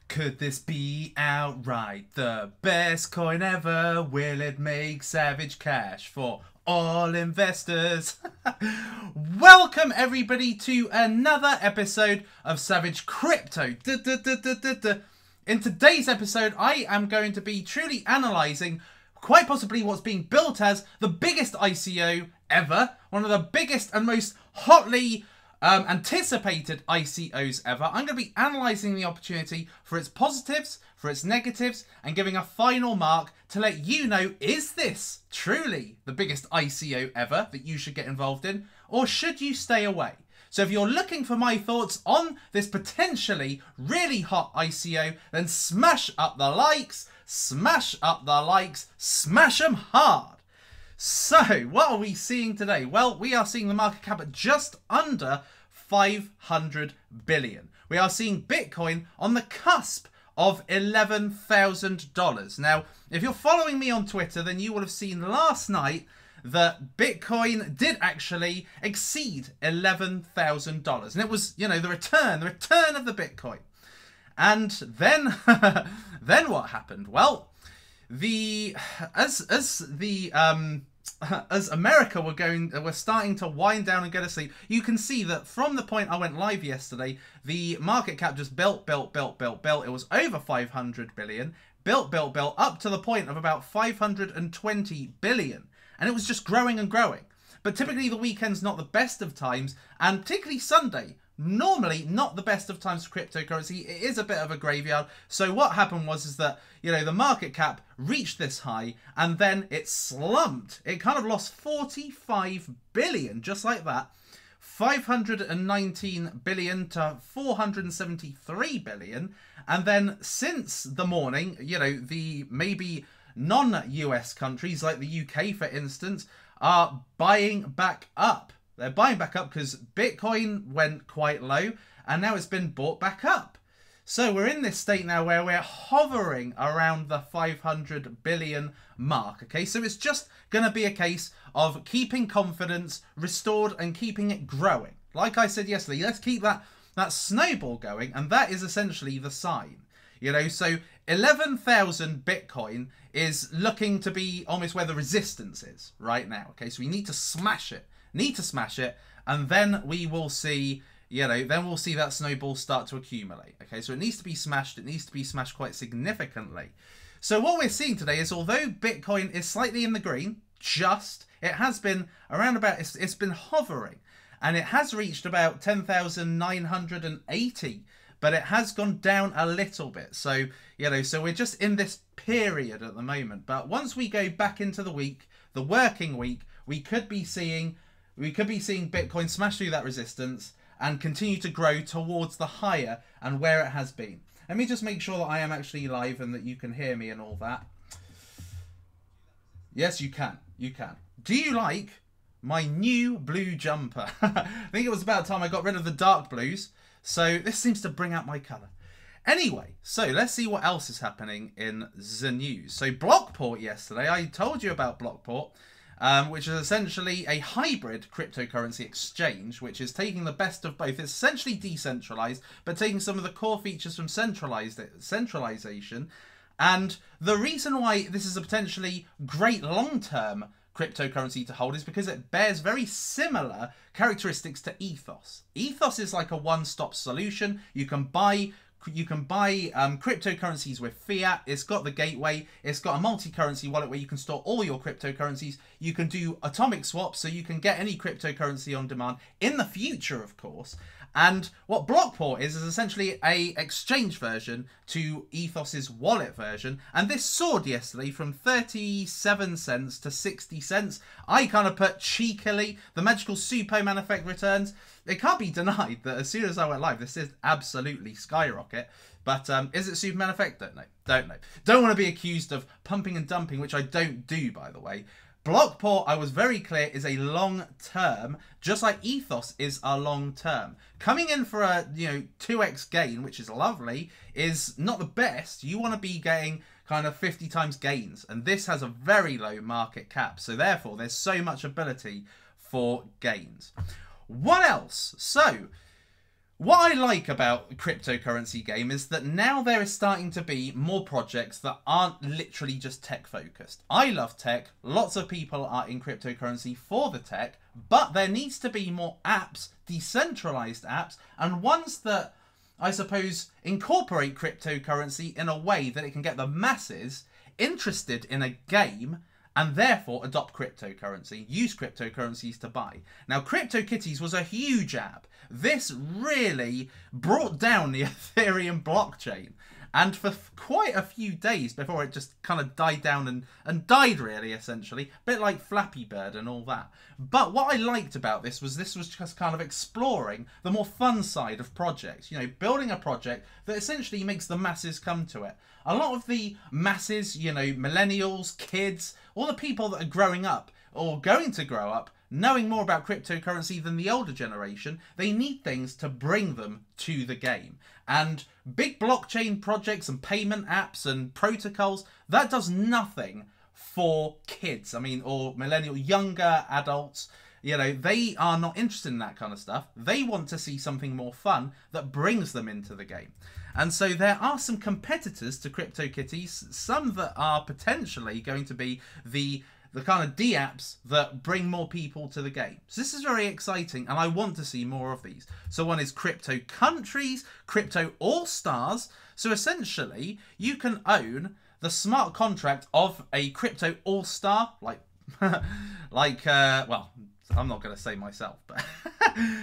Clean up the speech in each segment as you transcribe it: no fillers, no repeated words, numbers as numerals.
Could this be outright the best coin ever? Will it make savage cash for all investors? Welcome everybody to another episode of Savage Crypto. In today's episode, I am going to be truly analysing quite possibly what's being built as the biggest ICO ever, one of the biggest and most hotly anticipated ICOs ever. I'm going to be analysing the opportunity for its positives, for its negatives, and giving a final mark to let you know, is this truly the biggest ICO ever that you should get involved in, or should you stay away? So if you're looking for my thoughts on this potentially really hot ICO, then smash up the likes, smash them hard. So, what are we seeing today? Well, we are seeing the market cap at just under 500 billion. We are seeing Bitcoin on the cusp of $11,000. Now, if you're following me on Twitter, then you will have seen last night that Bitcoin did actually exceed $11,000. And it was, you know, the return of the Bitcoin. And then, then what happened? Well, as America were starting to wind down and go to sleep, you can see that from the point I went live yesterday, the market cap just built. It was over 500 billion, built up to the point of about 520 billion, and it was just growing and growing. But typically the weekend's not the best of times, and particularly Sunday, normally not the best of times for cryptocurrency. It is a bit of a graveyard. So what happened was that, you know, the market cap reached this high and then it slumped. It kind of lost 45 billion, just like that. 519 billion to 473 billion. And then since the morning, you know, the maybe non-US countries like the UK, for instance, are buying back up. They're buying back up because Bitcoin went quite low and now it's been bought back up. So we're in this state now where we're hovering around the 500 billion mark. Okay, so it's just going to be a case of keeping confidence restored and keeping it growing. Like I said yesterday, let's keep that snowball going, and that is essentially the sign. You know, so 11,000 Bitcoin is looking to be almost where the resistance is right now. Okay, so we need to smash it. And then we will see, you know, then we'll see that snowball start to accumulate. Okay, so it needs to be smashed. It needs to be smashed quite significantly. So what we're seeing today is, although Bitcoin is slightly in the green, it has been around about, it's been hovering, and it has reached about 10,980, but it has gone down a little bit. So, you know, so we're just in this period at the moment. But once we go back into the week, the working week, we could be seeing Bitcoin smash through that resistance and continue to grow towards the higher and where it has been. Let me just make sure that I am actually live and that you can hear me and all that. Yes, you can. You can. Do you like my new blue jumper? I think it was about time I got rid of the dark blues. So this seems to bring out my colour. Anyway, so let's see what else is happening in the news. So Blockport yesterday, I told you about Blockport. Which is essentially a hybrid cryptocurrency exchange, which is taking the best of both. It's essentially decentralized, but taking some of the core features from centralization. And the reason why this is a potentially great long-term cryptocurrency to hold is because it bears very similar characteristics to Ethos. Ethos is like a one-stop solution. You can buy cryptocurrencies with fiat. It's got the gateway. It's got a multi-currency wallet where you can store all your cryptocurrencies. You can do atomic swaps, so you can get any cryptocurrency on demand in the future, of course. And what Blockport is essentially a exchange version to Ethos's wallet version. And this soared yesterday from 37 cents to 60 cents. I kind of put cheekily the magical Superman effect returns. It can't be denied that as soon as I went live, this is absolutely skyrocket. But is it Superman effect? Don't know. Don't want to be accused of pumping and dumping, which I don't do, by the way. Blockport, I was very clear, is a long term, just like Ethos is a long term. Coming in for a 2x gain, which is lovely, is not the best. You want to be getting kind of 50 times gains, and this has a very low market cap, so therefore there's so much ability for gains. What else? So What I like about the cryptocurrency game is that now there is starting to be more projects that aren't literally just tech focused. I love tech, lots of people are in cryptocurrency for the tech, but there needs to be more apps, decentralized apps, and ones that I suppose incorporate cryptocurrency in a way that it can get the masses interested in a game and therefore adopt cryptocurrency, use cryptocurrencies to buy. Now, CryptoKitties was a huge app. This really brought down the Ethereum blockchain. And for quite a few days before it just kind of died down and died, really, essentially. A bit like Flappy Bird and all that. But what I liked about this was just kind of exploring the more fun side of projects. You know, building a project that essentially makes the masses come to it. A lot of the masses, you know, millennials, kids, all the people that are growing up or going to grow up, knowing more about cryptocurrency than the older generation, they need things to bring them to the game. And big blockchain projects and payment apps and protocols, that does nothing for kids. I mean, or millennial, younger adults. You know, they are not interested in that kind of stuff. They want to see something more fun that brings them into the game. And so there are some competitors to CryptoKitties, some that are potentially going to be the kind of D-apps that bring more people to the game. So this is very exciting, and I want to see more of these. So one is Crypto Countries, Crypto All-Stars. So essentially, you can own the smart contract of a Crypto All-Star, well, I'm not going to say myself, but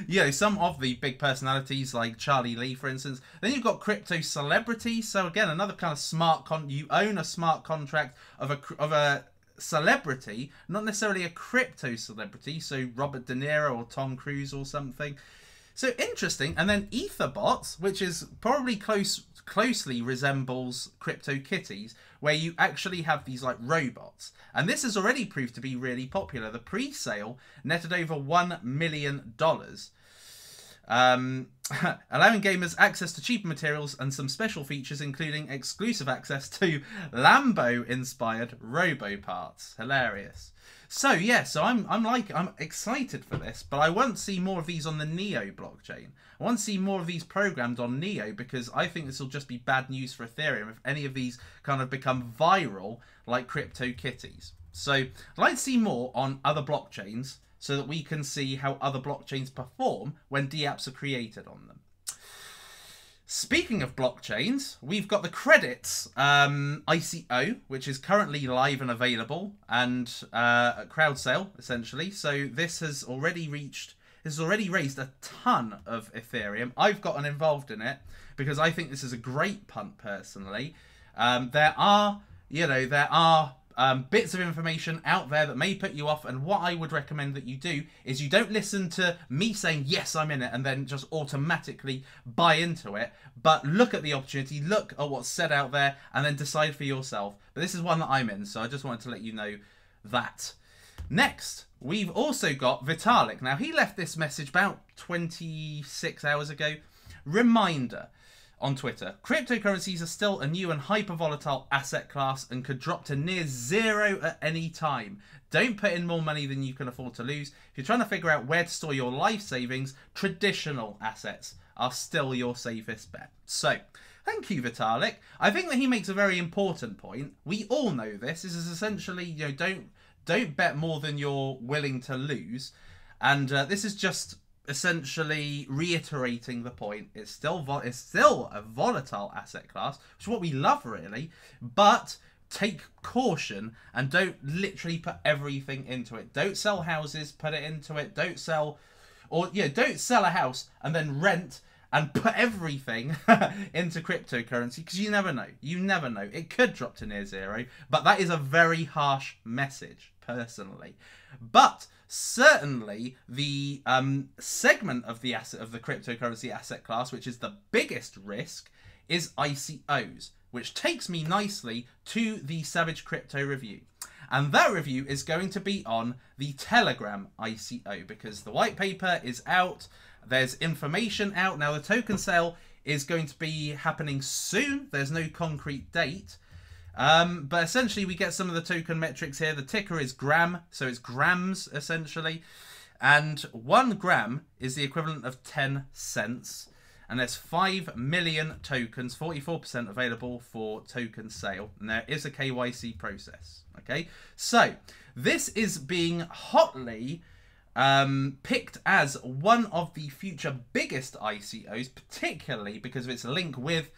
you know, some of the big personalities like Charlie Lee, for instance. Then you've got Crypto Celebrity. So again, another kind of smart you own a smart contract of a celebrity, not necessarily a crypto celebrity, so Robert De Niro or Tom Cruise or something. So interesting. And then Etherbots, which is probably closely resembles CryptoKitties, where you actually have these like robots. And this has already proved to be really popular. The pre-sale netted over $1 million. Allowing gamers access to cheaper materials and some special features, including exclusive access to Lambo-inspired robo parts. Hilarious. So yeah, so I'm excited for this, but I want to see more of these on the Neo blockchain. I want to see more of these programmed on Neo, because I think this will just be bad news for Ethereum if any of these kind of become viral like CryptoKitties. So I'd like to see more on other blockchains, so that we can see how other blockchains perform when DApps are created on them. Speaking of blockchains, we've got the Credits ICO, which is currently live and available, and a crowd sale, essentially. So this has already raised a ton of Ethereum. I've gotten involved in it because I think this is a great punt, personally. There are bits of information out there that may put you off, and what I would recommend that you do is you don't listen to me saying yes, I'm in it, and then just automatically buy into it, but look at the opportunity, look at what's said out there, and then decide for yourself. But this is one that I'm in, so I just wanted to let you know that. Next, we've also got Vitalik. Now, he left this message about 26 hours ago. Reminder on Twitter: cryptocurrencies are still a new and hyper-volatile asset class and could drop to near zero at any time. Don't put in more money than you can afford to lose. If you're trying to figure out where to store your life savings, traditional assets are still your safest bet. So, thank you, Vitalik. I think that he makes a very important point. We all know this. This is essentially, you know, don't bet more than you're willing to lose. And this is just essentially reiterating the point. It's still a volatile asset class, which is what we love, really, but take caution and don't literally put everything into it. Don't sell houses, put it into it. Don't sell a house and then rent and put everything into cryptocurrency, because you never know. You never know. It could drop to near zero, but that is a very harsh message, personally. But certainly the segment of the cryptocurrency asset class, which is the biggest risk, is ICOs, which takes me nicely to the Savage Crypto review. And that review is going to be on the Telegram ICO, because the white paper is out. There's information out. Now, the token sale is going to be happening soon. There's no concrete date. But essentially, we get some of the token metrics here. The ticker is gram, so it's grams, essentially. And 1 gram is the equivalent of 10 cents. and there's 5 million tokens, 44% available for token sale, and there is a KYC process. Okay, so this is being hotly picked as one of the future biggest ICOs, particularly because of its link with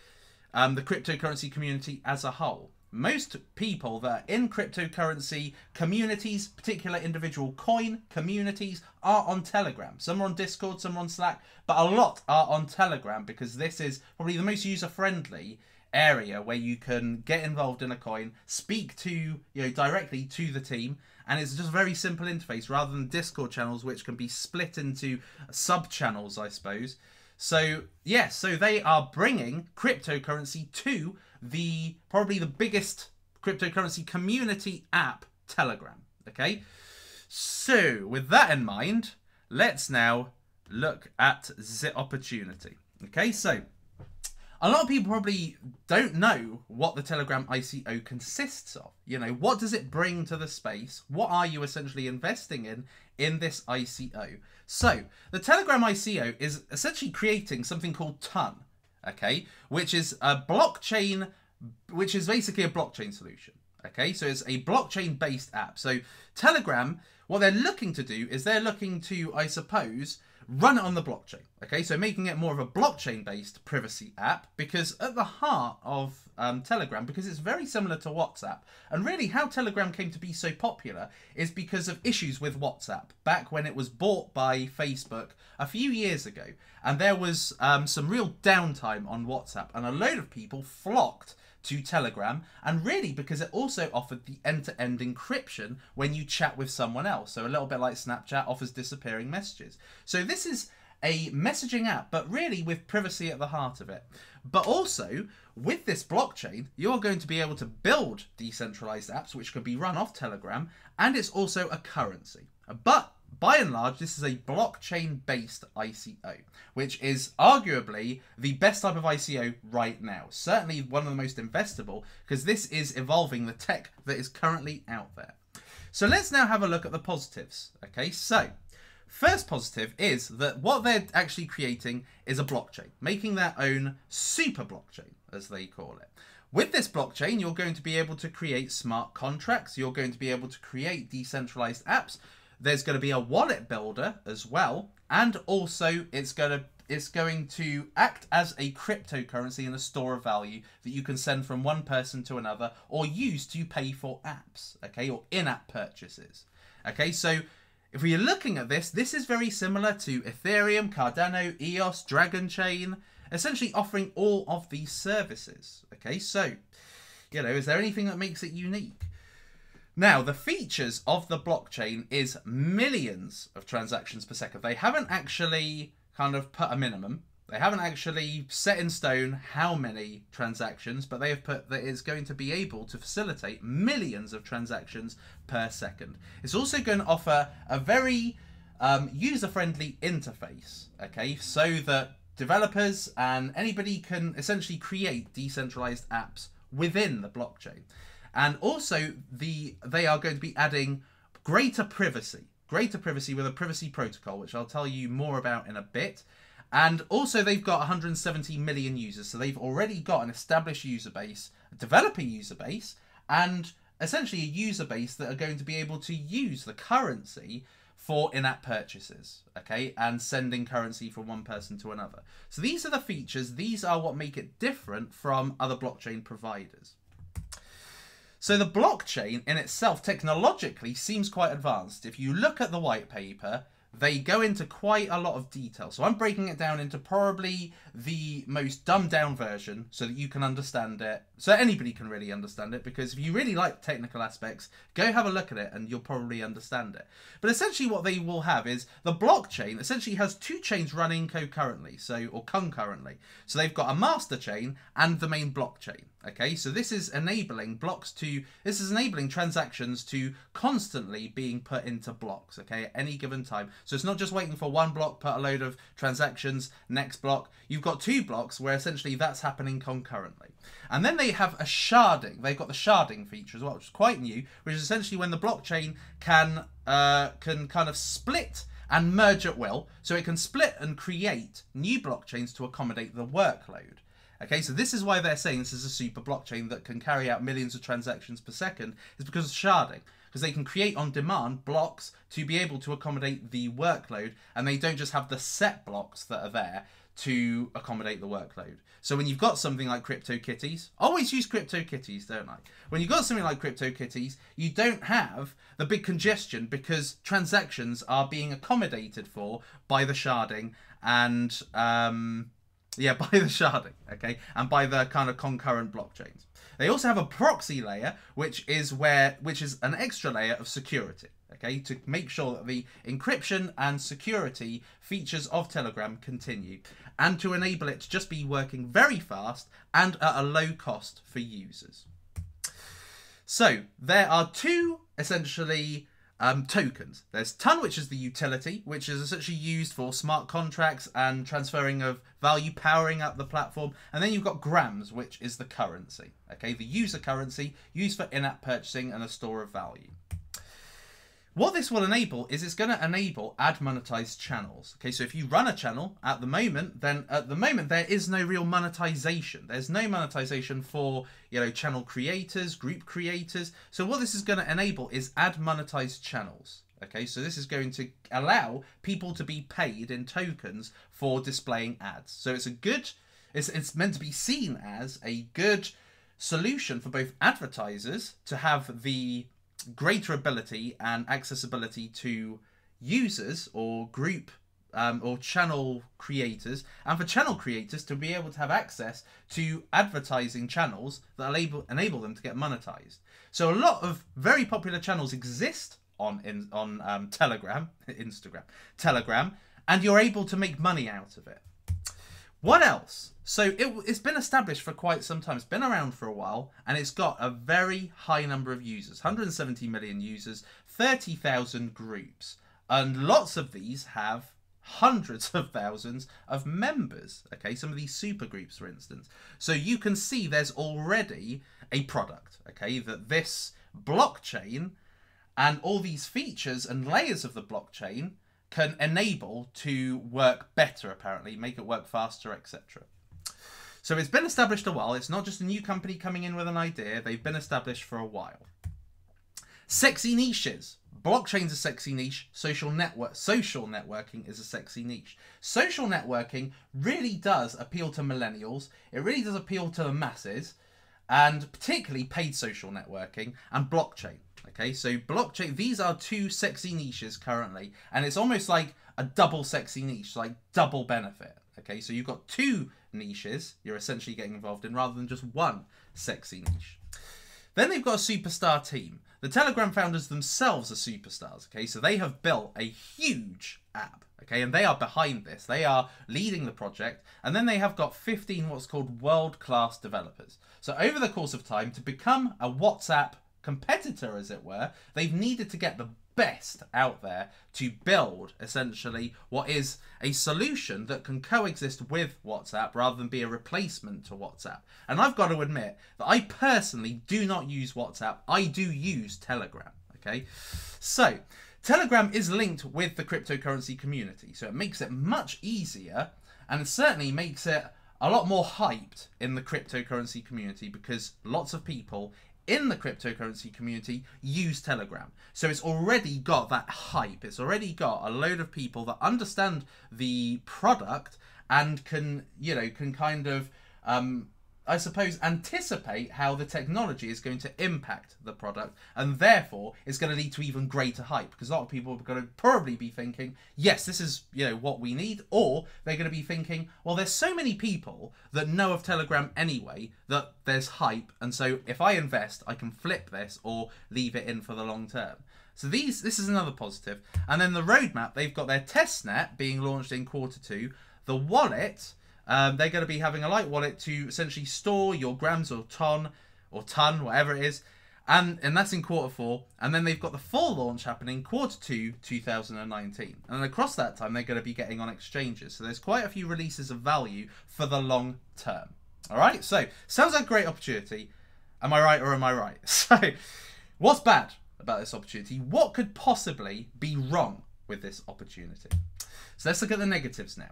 the cryptocurrency community as a whole. Most people that are in cryptocurrency communities, particular individual coin communities, are on Telegram. Some are on Discord, some are on Slack, but a lot are on Telegram because this is probably the most user-friendly area where you can get involved in a coin, speak to, directly to the team, and it's just a very simple interface rather than Discord channels, which can be split into sub-channels, I suppose. So they are bringing cryptocurrency to probably the biggest cryptocurrency community app, Telegram. Okay, so with that in mind, let's now look at the opportunity. Okay, so a lot of people probably don't know what the Telegram ICO consists of. What does it bring to the space? What are you essentially investing in this ICO? So the Telegram ICO is essentially creating something called TON, okay, which is a blockchain, which is basically a blockchain solution. Okay, so it's a blockchain-based app. So Telegram, what they're looking to do is they're looking to, I suppose, run it on the blockchain. Okay, so making it more of a blockchain-based privacy app, because at the heart of Telegram, because it's very similar to WhatsApp, and really how Telegram came to be so popular is because of issues with WhatsApp back when it was bought by Facebook a few years ago, and there was some real downtime on WhatsApp, and a load of people flocked to Telegram, and really because it also offered the end-to-end encryption when you chat with someone else. So a little bit like Snapchat offers disappearing messages. So this is a messaging app, but really with privacy at the heart of it. But also, with this blockchain, you're going to be able to build decentralized apps which can be run off Telegram, and it's also a currency. But by and large, this is a blockchain-based ICO, which is arguably the best type of ICO right now. Certainly one of the most investable, because this is evolving the tech that is currently out there. So let's now have a look at the positives. Okay, so first positive is that what they're actually creating is a blockchain, making their own super blockchain, as they call it. With this blockchain, you're going to be able to create smart contracts. You're going to be able to create decentralized apps. There's going to be a wallet builder as well, and also it's going to act as a cryptocurrency and a store of value that you can send from one person to another or use to pay for apps, okay, or in-app purchases. Okay, so if we're looking at this, this is very similar to Ethereum, Cardano, EOS, Dragon Chain, essentially offering all of these services. Okay, so, is there anything that makes it unique? Now, the features of the blockchain is millions of transactions per second. They haven't actually kind of put a minimum. They haven't actually set in stone how many transactions, but they have put that it's going to be able to facilitate millions of transactions per second. It's also going to offer a very user-friendly interface, okay, so that developers and anybody can essentially create decentralized apps within the blockchain. And also, they are going to be adding greater privacy with a privacy protocol, which I'll tell you more about in a bit. And also, they've got 170 million users, so they've already got an established user base, a developer user base, and essentially a user base that are going to be able to use the currency for in-app purchases, okay, and sending currency from one person to another. So these are the features. These are what make it different from other blockchain providers. So the blockchain in itself technologically seems quite advanced. If you look at the white paper, they go into quite a lot of detail. So I'm breaking it down into probably the most dumbed down version so that you can understand it. So anybody can really understand it, because if you really like technical aspects, go have a look at it and you'll probably understand it. But essentially what they will have is the blockchain essentially has two chains running concurrently, or concurrently. So they've got a master chain and the main blockchain. Okay, so this is enabling transactions to constantly being put into blocks, okay, at any given time. So it's not just waiting for one block, put a load of transactions, next block. You've got two blocks where essentially that's happening concurrently. And then they have a sharding. They've got the sharding feature as well, which is quite new, which is essentially when the blockchain can kind of split and merge at will, so it can split and create new blockchains to accommodate the workload. Okay, so this is why they're saying this is a super blockchain that can carry out millions of transactions per second, is because of sharding. Because they can create on demand blocks to be able to accommodate the workload, and they don't just have the set blocks that are there to accommodate the workload. So when you've got something like CryptoKitties, always use CryptoKitties, don't I? When you've got something like CryptoKitties, you don't have the big congestion because transactions are being accommodated for by the sharding and yeah, by the sharding, okay, and by the kind of concurrent blockchains. They also have a proxy layer, which is an extra layer of security, okay, to make sure that the encryption and security features of Telegram continue, and to enable it to just be working very fast and at a low cost for users. So there are two essentially tokens. There's Ton, which is the utility, which is essentially used for smart contracts and transferring of value, powering up the platform. And then you've got Grams, which is the currency, okay, the user currency used for in-app purchasing and a store of value. What this will enable is it's going to enable ad monetized channels. Okay, so if you run a channel at the moment, then at the moment there is no real monetization. There's no monetization for, you know, channel creators, group creators. So what this is going to enable is ad monetized channels. Okay, so this is going to allow people to be paid in tokens for displaying ads. So it's a good, it's meant to be seen as a good solution for both advertisers to have the greater ability and accessibility to users or group or channel creators, and for channel creators to be able to have access to advertising channels that enable them to get monetized. So a lot of very popular channels exist on Telegram, Telegram, and you're able to make money out of it. What else? So it's been established for quite some time. It's been around for a while, and it's got a very high number of users, 170 million users, 30,000 groups, and lots of these have hundreds of thousands of members. Okay, some of these super groups, for instance. So you can see there's already a product, okay, that this blockchain and all these features and layers of the blockchain can enable to work better, apparently, make it work faster, etc. So it's been established a while. It's not just a new company coming in with an idea. They've been established for a while. Sexy niches. Blockchain's a sexy niche. Social networking is a sexy niche. Social networking really does appeal to millennials. It really does appeal to the masses, and particularly paid social networking and blockchain. Okay, so blockchain, these are two sexy niches currently, and it's almost like a double sexy niche, like double benefit. Okay, so you've got two niches you're essentially getting involved in rather than just one sexy niche. Then they've got a superstar team. The Telegram founders themselves are superstars. Okay, so they have built a huge app. Okay, and they are behind this. They are leading the project, and then they have got 15 what's called world-class developers. So over the course of time, to become a WhatsApp competitor, as it were, they've needed to get the best out there to build essentially what is a solution that can coexist with WhatsApp rather than be a replacement to WhatsApp. And I've got to admit that I personally do not use WhatsApp. I do use Telegram. Okay, so Telegram is linked with the cryptocurrency community, so it makes it much easier, and it certainly makes it a lot more hyped in the cryptocurrency community because lots of people in the cryptocurrency community use Telegram. So it's already got that hype. It's already got a load of people that understand the product and can, you know, can kind of, I suppose, anticipate how the technology is going to impact the product, and therefore it's going to lead to even greater hype because a lot of people are going to probably be thinking, yes, this is, you know, what we need, or they're going to be thinking, well, there's so many people that know of Telegram anyway that there's hype, and so if I invest, I can flip this or leave it in for the long term. So this is another positive. And then the roadmap, they've got their testnet being launched in Q2, the wallet. They're going to be having a light wallet to essentially store your grams or ton, whatever it is, and that's in Q4. And then they've got the full launch happening Q2 2019. And across that time, they're going to be getting on exchanges. So there's quite a few releases of value for the long term. All right, so sounds like a great opportunity. Am I right or am I right? So what's bad about this opportunity? What could possibly be wrong with this opportunity. So let's look at the negatives now.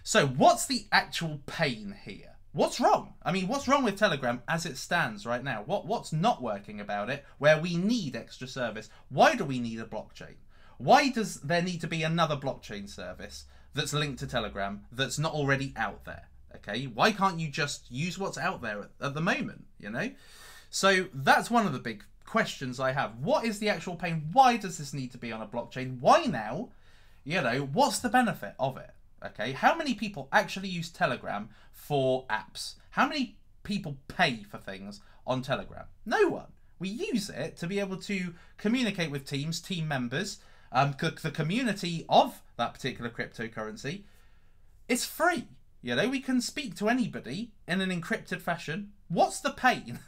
So what's the actual pain here? What's wrong? I mean, what's wrong with Telegram as it stands right now? What's not working about it where we need extra service? Why do we need a blockchain? Why does there need to be another blockchain service that's linked to Telegram that's not already out there? Okay, why can't you just use what's out there at the moment, you know? So that's one of the big questions I have. What is the actual pain? Why does this need to be on a blockchain? Why now? You know, what's the benefit of it? Okay, how many people actually use Telegram for apps? How many people pay for things on Telegram? No one. We use it to be able to communicate with teams, team members, the community of that particular cryptocurrency. It's free. You know, we can speak to anybody in an encrypted fashion. What's the pain?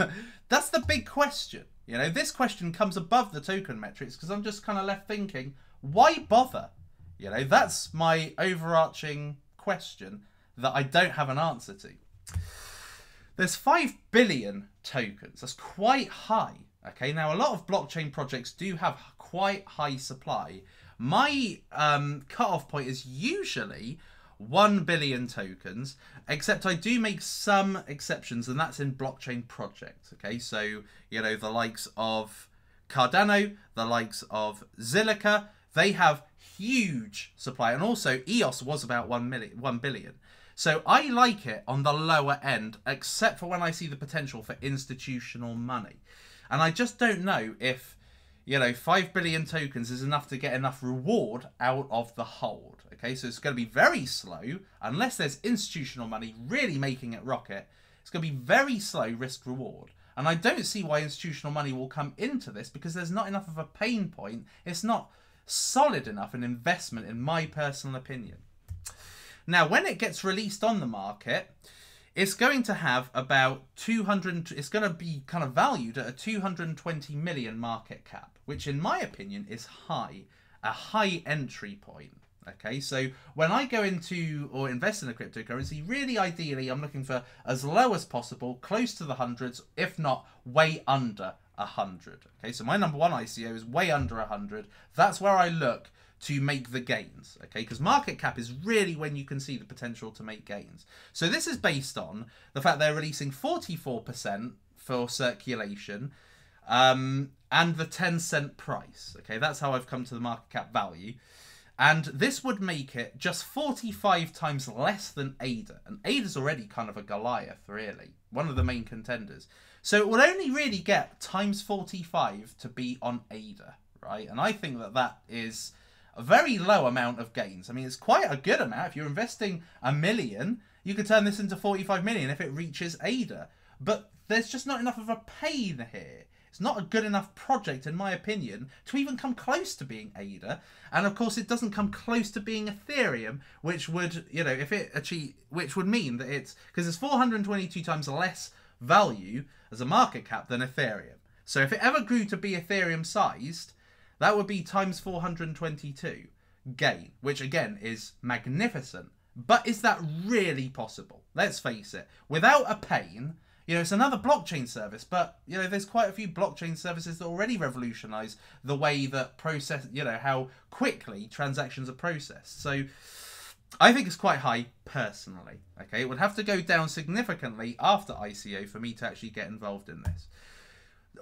That's the big question. You know, this question comes above the token metrics because I'm just kind of left thinking, why bother? You know, that's my overarching question that I don't have an answer to. There's 5 billion tokens. That's quite high. Okay, now a lot of blockchain projects do have quite high supply. My cutoff point is usually 1 billion tokens, except I do make some exceptions, and that's in blockchain projects. Okay, so, you know, the likes of Cardano, the likes of Zilliqa, they have huge supply, and also EOS was about 1 billion. So I like it on the lower end, except for when I see the potential for institutional money. And I just don't know if, you know, 5 billion tokens is enough to get enough reward out of the hold. Okay, so it's going to be very slow, unless there's institutional money really making it rocket. It's going to be very slow risk reward. And I don't see why institutional money will come into this, because there's not enough of a pain point. It's not solid enough an investment, in my personal opinion. Now, when it gets released on the market, it's going to have about 200, it's going to be kind of valued at a 220 million market cap, which in my opinion is high, a high entry point. Okay, so when I go into or invest in a cryptocurrency, really ideally I'm looking for as low as possible, close to the hundreds, if not way under 100. Okay, so my number one ICO is way under 100. That's where I look to make the gains. Okay, because market cap is really when you can see the potential to make gains. So this is based on the fact they're releasing 44% for circulation, and the 10-cent price. Okay, that's how I've come to the market cap value. And this would make it just 45 times less than ADA. And ADA's already kind of a Goliath, really. One of the main contenders. So it would only really get times 45 to be on ADA, right? And I think that that is a very low amount of gains. I mean, it's quite a good amount. If you're investing $1 million, you could turn this into 45 million if it reaches ADA. But there's just not enough of a pain here. It's not a good enough project, in my opinion, to even come close to being ADA. And of course, it doesn't come close to being Ethereum, which would, you know, if it achieve, which would mean that it's, because it's 422 times less value as a market cap than Ethereum. So if it ever grew to be Ethereum sized, that would be times 422 gain, which again is magnificent. But is that really possible? Let's face it. Without a pain, you know, it's another blockchain service, but, you know, there's quite a few blockchain services that already revolutionize the way that process, you know, how quickly transactions are processed. So I think it's quite high personally. Okay, it would have to go down significantly after ICO for me to actually get involved in this.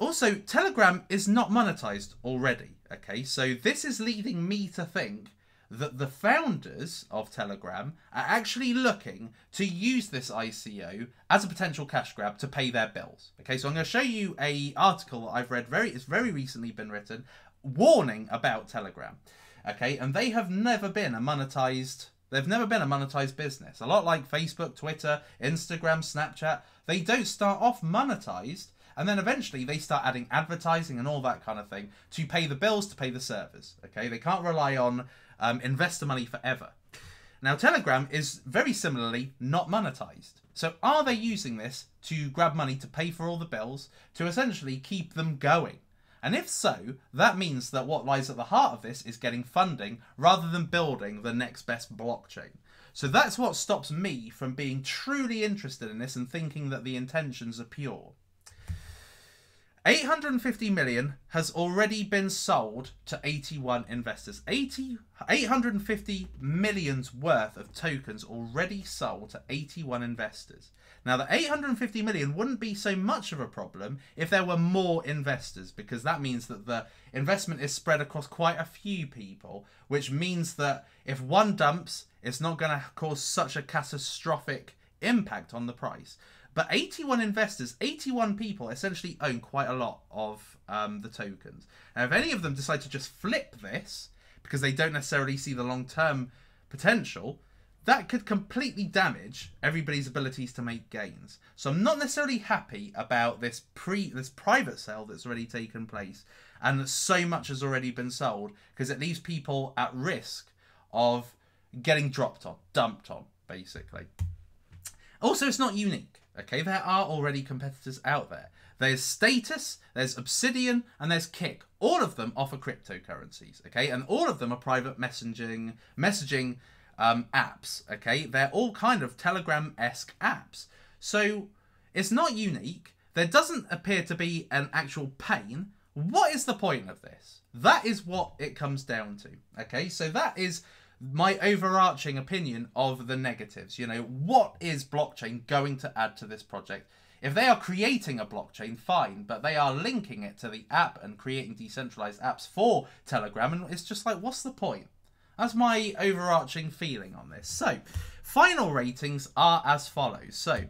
Also, Telegram is not monetized already. Okay, so this is leading me to think that the founders of Telegram are actually looking to use this ICO as a potential cash grab to pay their bills. Okay, so I'm going to show you an article that I've read, it's very recently been written, warning about Telegram. Okay, and they have never been a monetized, they've never been a monetized business. A lot like Facebook, Twitter, Instagram, Snapchat, they don't start off monetized, and then eventually they start adding advertising and all that kind of thing to pay the bills, to pay the servers. Okay, they can't rely on investor money forever. Now, Telegram is very similarly not monetized. So are they using this to grab money to pay for all the bills, to essentially keep them going? And if so, that means that what lies at the heart of this is getting funding rather than building the next best blockchain. So that's what stops me from being truly interested in this and thinking that the intentions are pure. 850 million has already been sold to 81 investors. 850 million's worth of tokens already sold to 81 investors. Now, the 850 million wouldn't be so much of a problem if there were more investors, because that means that the investment is spread across quite a few people, which means that if one dumps, it's not going to cause such a catastrophic impact on the price. But 81 investors, 81 people essentially own quite a lot of the tokens. Now, if any of them decide to just flip this, because they don't necessarily see the long-term potential, that could completely damage everybody's abilities to make gains. So I'm not necessarily happy about this private sale that's already taken place, and that so much has already been sold, because it leaves people at risk of getting dumped on, basically. Also, it's not unique. Okay, there are already competitors out there. There's Status, there's Obsidian, and there's Kick. All of them offer cryptocurrencies, okay? And all of them are private messaging apps, okay? They're all kind of Telegram-esque apps. So it's not unique. There doesn't appear to be an actual pain. What is the point of this? That is what it comes down to, okay? So that is my overarching opinion of the negatives. You know, what is blockchain going to add to this project? If they are creating a blockchain, fine, but they are linking it to the app and creating decentralized apps for Telegram, and it's just like, what's the point? That's my overarching feeling on this. So, final ratings are as follows. So,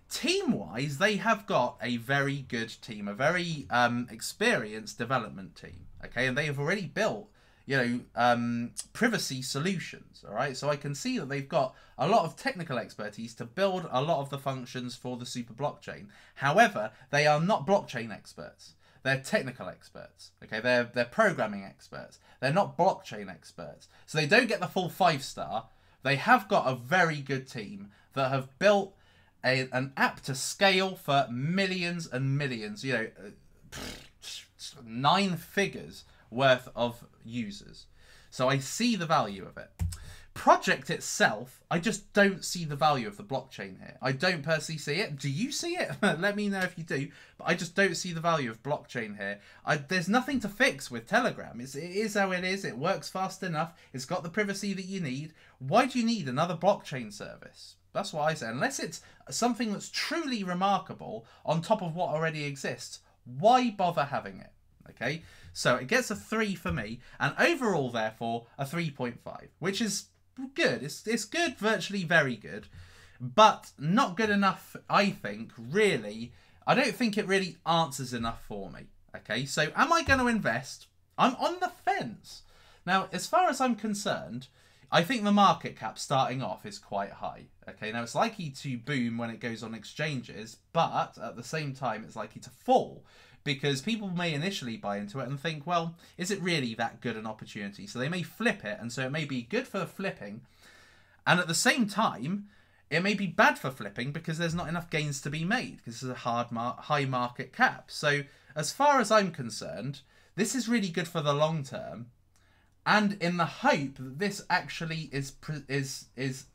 team-wise, they have got a very good team, a very experienced development team, okay? And they have already built, you know, privacy solutions, all right? So I can see that they've got a lot of technical expertise to build a lot of the functions for the super blockchain. However, they are not blockchain experts. They're technical experts, okay? They're programming experts. They're not blockchain experts. So they don't get the full 5-star. They have got a very good team that have built an app to scale for millions and millions, you know, 9 figures worth of users. So I see the value of it. Project itself, I just don't see the value of the blockchain here. I don't personally see it. Do you see it? Let me know if you do. But I just don't see the value of blockchain here. There's nothing to fix with Telegram. It is how it is. It works fast enough. It's got the privacy that you need. Why do you need another blockchain service? That's what I say. Unless it's something that's truly remarkable on top of what already exists, why bother having it? Okay, so it gets a 3 for me, and overall, therefore, a 3.5, which is good. It's good, virtually very good, but not good enough, I think, really. I don't think it really answers enough for me. Okay, so am I going to invest? I'm on the fence. Now, as far as I'm concerned, I think the market cap starting off is quite high. Okay, now it's likely to boom when it goes on exchanges, but at the same time, it's likely to fall, because people may initially buy into it and think, well, is it really that good an opportunity? So they may flip it, and so it may be good for flipping, and at the same time, it may be bad for flipping because there's not enough gains to be made, because this is a high market cap. So as far as I'm concerned, this is really good for the long term, and in the hope that this actually is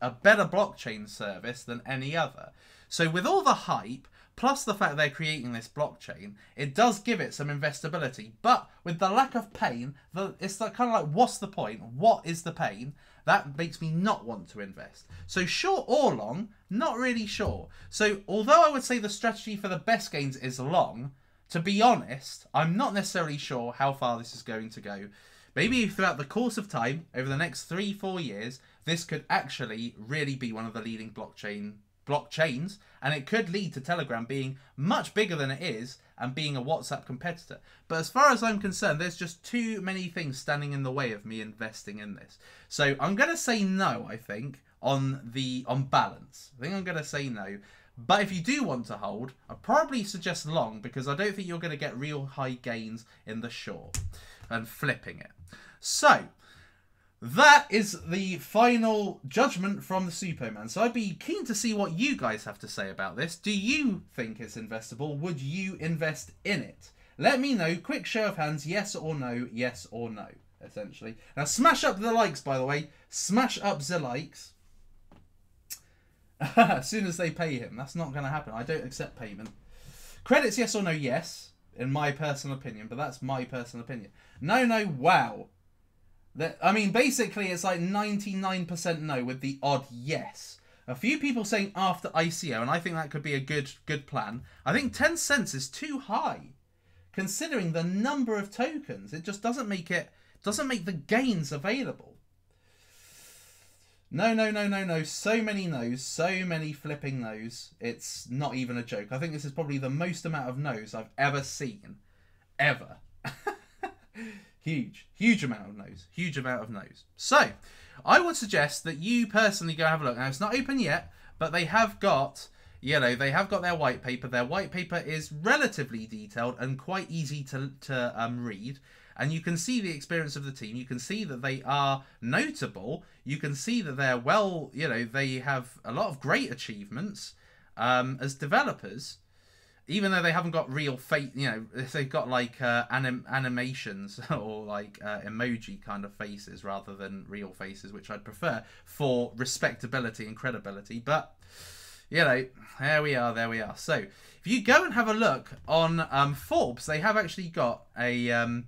a better blockchain service than any other. So with all the hype, plus the fact they're creating this blockchain, it does give it some investability. But with the lack of pain, it's kind of like, what's the point? What is the pain? That makes me not want to invest. So short or long, not really sure. So although I would say the strategy for the best gains is long, to be honest, I'm not necessarily sure how far this is going to go. Maybe throughout the course of time, over the next 3-4 years, this could actually really be one of the leading blockchains, and it could lead to Telegram being much bigger than it is and being a WhatsApp competitor. But as far as I'm concerned, there's just too many things standing in the way of me investing in this. So I'm going to say no, I think, on balance. I think I'm going to say no. But if you do want to hold, I'd probably suggest long, because I don't think you're going to get real high gains in the short and flipping it. So that is the final judgment from the Superman. So I'd be keen to see what you guys have to say about this. Do you think it's investable? Would you invest in it? Let me know. Quick show of hands, yes or no, essentially. Now smash up the likes, by the way. Smash up the likes. As soon as they pay him. That's not going to happen. I don't accept payment. Credits, yes or no, yes. in my personal opinion, but that's my personal opinion. No, wow. I mean, basically, it's like 99% no with the odd yes. A few people saying after ICO, and I think that could be a good plan. I think 10 cents is too high, considering the number of tokens. It just doesn't make the gains available. No. So many no's, so many flipping no's. It's not even a joke. I think this is probably the most amount of no's I've ever seen. Ever. Huge amount of no's. Huge amount of no's. So, I would suggest that you personally go have a look. Now, it's not open yet, but they have got, you know, they have got their white paper. Their white paper is relatively detailed and quite easy to read. And you can see the experience of the team. You can see that they are notable. You can see that they're well, you know, they have a lot of great achievements as developers. Even though they haven't got real face, you know, they've got like animations or like emoji kind of faces rather than real faces, which I'd prefer for respectability and credibility. But, you know, there we are. So if you go and have a look on Forbes, they have actually got a...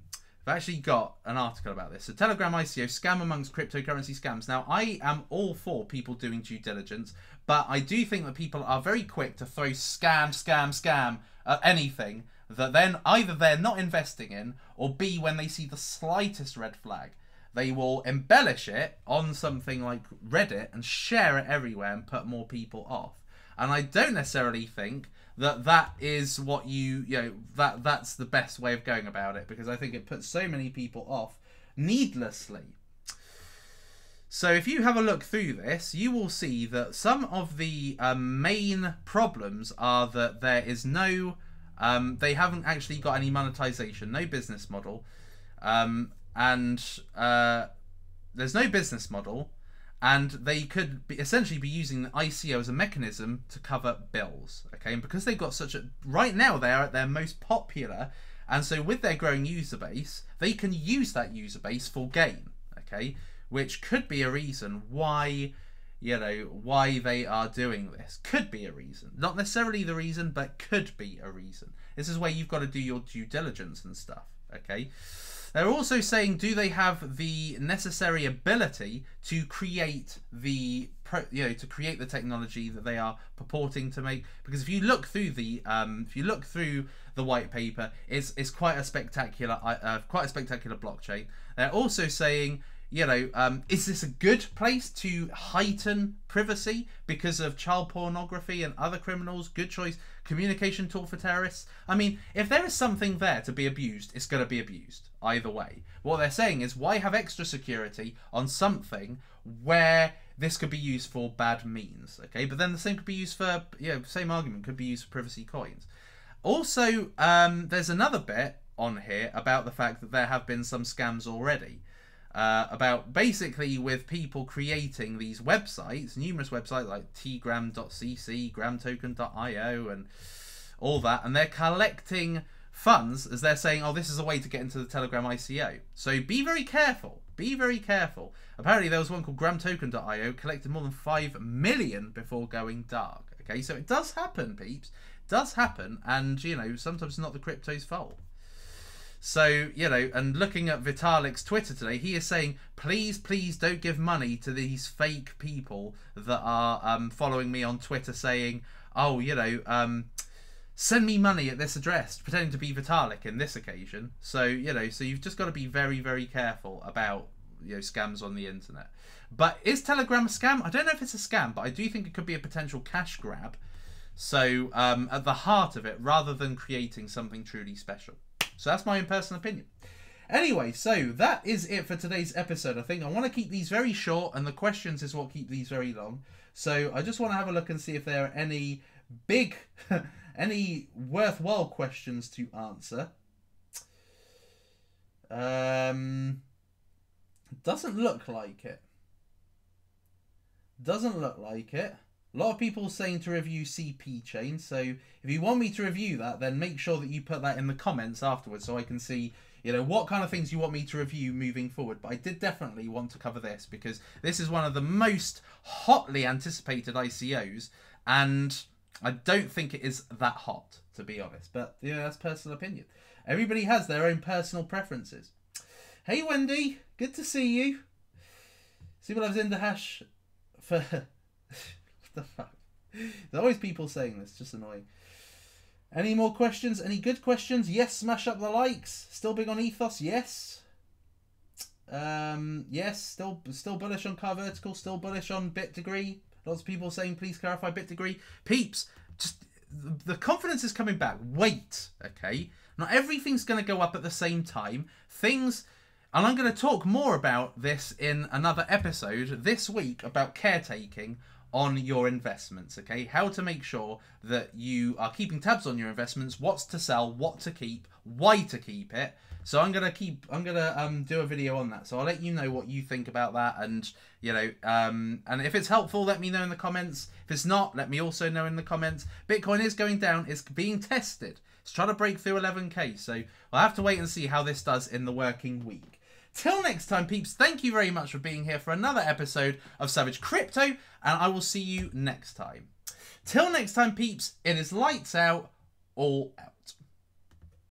I've actually got an article about this. So Telegram ICO, scam amongst cryptocurrency scams. Now, I am all for people doing due diligence, but I do think that people are very quick to throw scam at anything that then either they're not investing in, or B, when they see the slightest red flag, they will embellish it on something like Reddit and share it everywhere and put more people off. And I don't necessarily think that is what that's the best way of going about it, because I think it puts so many people off needlessly. So if you have a look through this, you will see that some of the main problems are that there is no, they haven't actually got any monetization, no business model, and there's no business model. And they could essentially be using the ICO as a mechanism to cover bills, okay? And because they've got such a... Right now, they're at their most popular, and so with their growing user base, they can use that user base for gain, okay? Which could be a reason why, you know, why they are doing this. Could be a reason. Not necessarily the reason, but could be a reason. This is where you've got to do your due diligence and stuff, okay? They're also saying, do they have the necessary ability to create the, to create the technology that they are purporting to make? Because if you look through the, white paper, it's quite a spectacular, blockchain. They're also saying, you know, is this a good place to heighten privacy because of child pornography and other criminals? Good choice. Communication tool for terrorists. I mean, if there is something there to be abused, it's going to be abused either way. What they're saying is, why have extra security on something where this could be used for bad means? Okay, but then the same could be used for, same argument could be used for privacy coins. Also, there's another bit on here about the fact that there have been some scams already. About basically with people creating these websites, numerous websites like tgram.cc, gramtoken.io and all that, and they're collecting funds as they're saying, oh, this is a way to get into the Telegram ICO. So be very careful. Be very careful. Apparently there was one called gramtoken.io, collected more than 5 million before going dark. Okay, so it does happen, peeps. It does happen, and, you know, sometimes it's not the crypto's fault. So, you know, and looking at Vitalik's Twitter today, he is saying, please don't give money to these fake people that are following me on Twitter saying, oh, you know, send me money at this address, pretending to be Vitalik in this occasion. So, you know, so you've just got to be very, very careful about, you know, scams on the internet. But is Telegram a scam? I don't know if it's a scam, but I do think it could be a potential cash grab. So, at the heart of it, rather than creating something truly special. So that's my own personal opinion. Anyway, so that is it for today's episode. I think I want to keep these very short, and the questions is what keep these very long. So I just want to have a look and see if there are any big, any worthwhile questions to answer. Doesn't look like it. Doesn't look like it. A lot of people saying to review CP Chain, so if you want me to review that, then make sure that you put that in the comments afterwards so I can see, you know, what kind of things you want me to review moving forward. But I did definitely want to cover this because this is one of the most hotly anticipated ICOs, and I don't think it is that hot, to be honest. But, you know, that's personal opinion. Everybody has their own personal preferences. Hey, Wendy. Good to see you. Super loves in the hash for... what the fuck? There's always people saying this. Just annoying. Any more questions? Any good questions? Yes, smash up the likes. Still big on ethos? Yes. Yes, still bullish on Car Vertical. Still bullish on Bit Degree. Lots of people saying, please clarify Bit Degree. Peeps, just the confidence is coming back. Wait, okay? Not everything's going to go up at the same time. Things, and I'm going to talk more about this in another episode this week about caretaking on your investments, okay? How to make sure that you are keeping tabs on your investments, what's to sell, what to keep, why to keep it. So I'm gonna do a video on that. So I'll let you know what you think about that, and you know, and if it's helpful, let me know in the comments. If it's not, let me also know in the comments. Bitcoin is going down. It's being tested. It's trying to break through 11K. So I'll have to wait and see how this does in the working week. Till next time, peeps, thank you very much for being here for another episode of Savage Crypto, and I will see you next time. Till next time, peeps, it is lights out, all out.